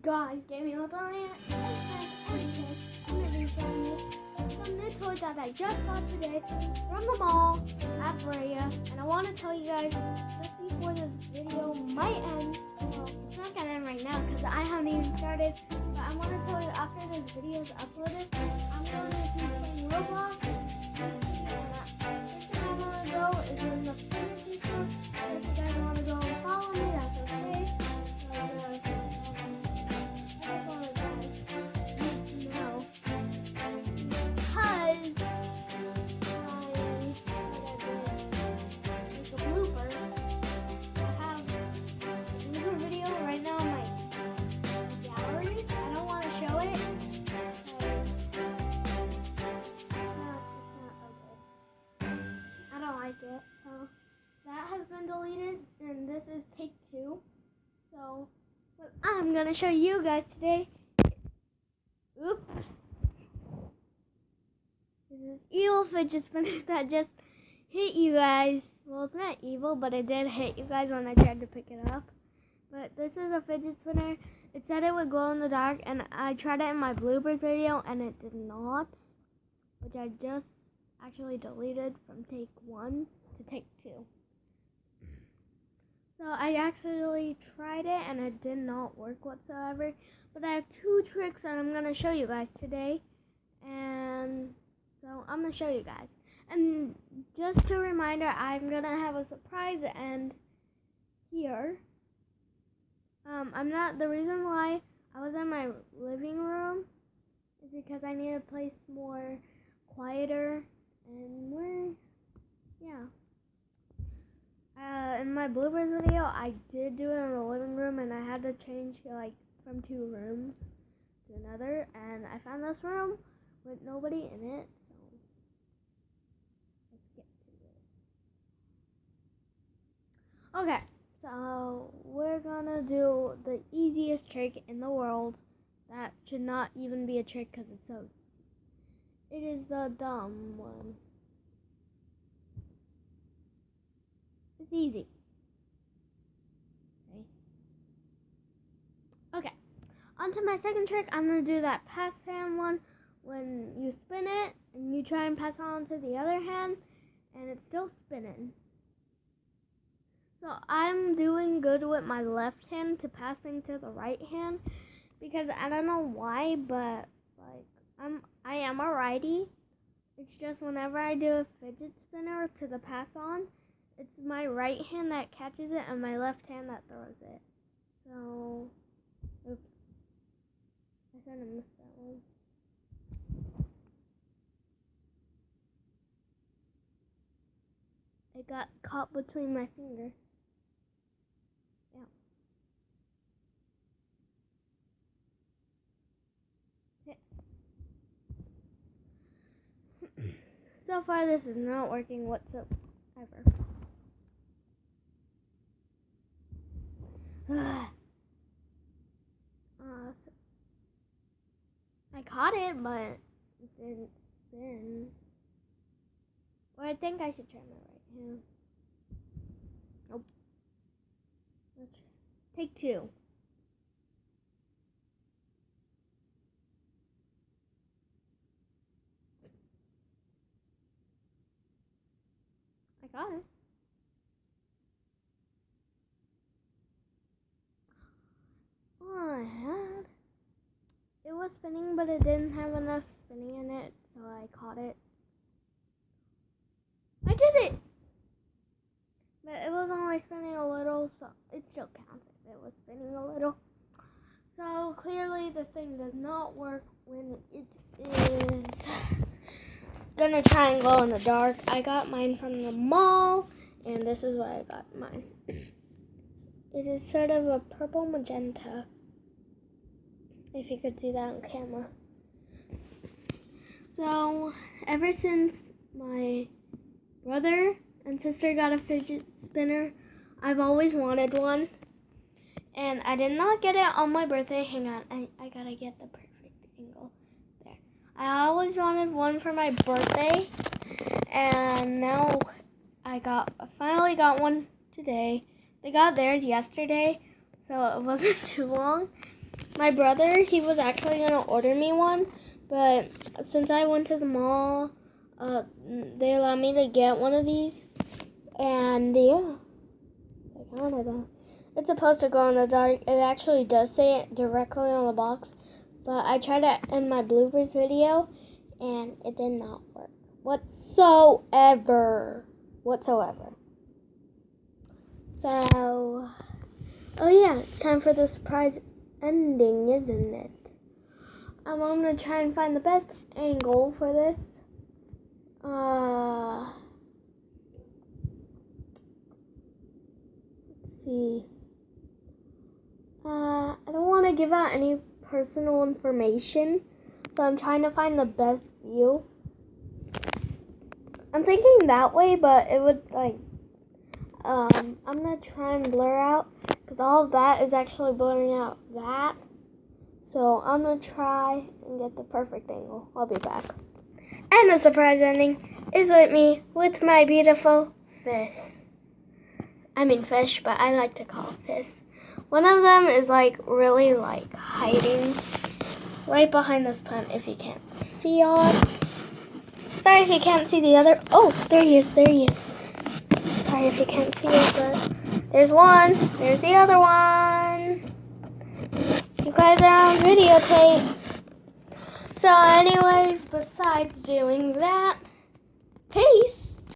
guys, gave me a look on it. I'm going to be showing you some new toys that I just got today from the mall at Brea. And I want to tell you guys, just before this video might end, well, it's not going to end right now because I haven't even started. But I want to tell you, after this video is uploaded, I'm going to be playing Roblox. And the first thing I want to go is in the fantasy store. And if you guys want to go and follow me, that's okay. It. So that has been deleted, and this is take 2. So what I'm gonna show you guys today. Oops. This is evil fidget spinner that just hit you guys. Well, it's not evil, but it did hit you guys when I tried to pick it up. But this is a fidget spinner. It said it would glow in the dark, and I tried it in my bloopers video, and it did not, which I just actually deleted from take 1 to take 2. So I actually tried it and it did not work whatsoever. But I have 2 tricks that I'm going to show you guys today. And so I'm going to show you guys. And just a reminder, I'm going to have a surprise end here. The reason why I was in my living room is because I need a place more quieter. And in my bloopers video, I did do it in the living room, and I had to change from 2 rooms to another, and I found this room with nobody in it, so let's get to it. Okay, so we're gonna do the easiest trick in the world. That should not even be a trick because it's so... It is the dumb one. It's easy. Okay. On to my second trick. I'm going to do that pass hand one when you spin it and you try and pass on to the other hand and it's still spinning. So I'm doing good with my left hand to passing to the right hand because I don't know why, but I am a righty. It's just whenever I do a fidget spinner to the pass on, it's my right hand that catches it and my left hand that throws it. So, oops. I kind of missed that one. It got caught between my fingers. Yeah. So far, this is not working whatsoever. I caught it, but it didn't spin. Or I think I should try my right hand. Nope. Let's take 2. I got it. It was spinning, but it didn't have enough spinning in it, so I caught it. I did it! But it was only spinning a little, so it still counts if it was spinning a little. So clearly this thing does not work when it is gonna try and glow in the dark. I got mine from the mall, and this is why I got mine. It is sort of a purple magenta, if you could see that on camera. So, ever since my brother and sister got a fidget spinner, I've always wanted one. And I did not get it on my birthday. Hang on, I gotta get the perfect angle. There. I always wanted one for my birthday, and now I finally got one today. They got theirs yesterday, so it wasn't too long. My brother, he was actually going to order me one, but since I went to the mall, they allowed me to get one of these, and yeah, I got one of them. It's supposed to glow in the dark. It actually does say it directly on the box, but I tried it in my bloopers video, and it did not work whatsoever. So, oh yeah, it's time for the surprise ending, isn't it? I'm gonna try and find the best angle for this. Let's see. I don't want to give out any personal information, so I'm trying to find the best view. I'm thinking that way, but it would I'm gonna try and blur out, because all of that is actually blurring out that. So I'm gonna try and get the perfect angle. I'll be back. And the surprise ending is with me, with my beautiful fish. I mean fish, but I like to call it fish. One of them is really hiding right behind this plant, if you can't see on. Sorry if you can't see the other. Oh, there he is. Sorry if you can't see it, but there's one. There's the other one. You guys are on videotape. So anyways, besides doing that, peace.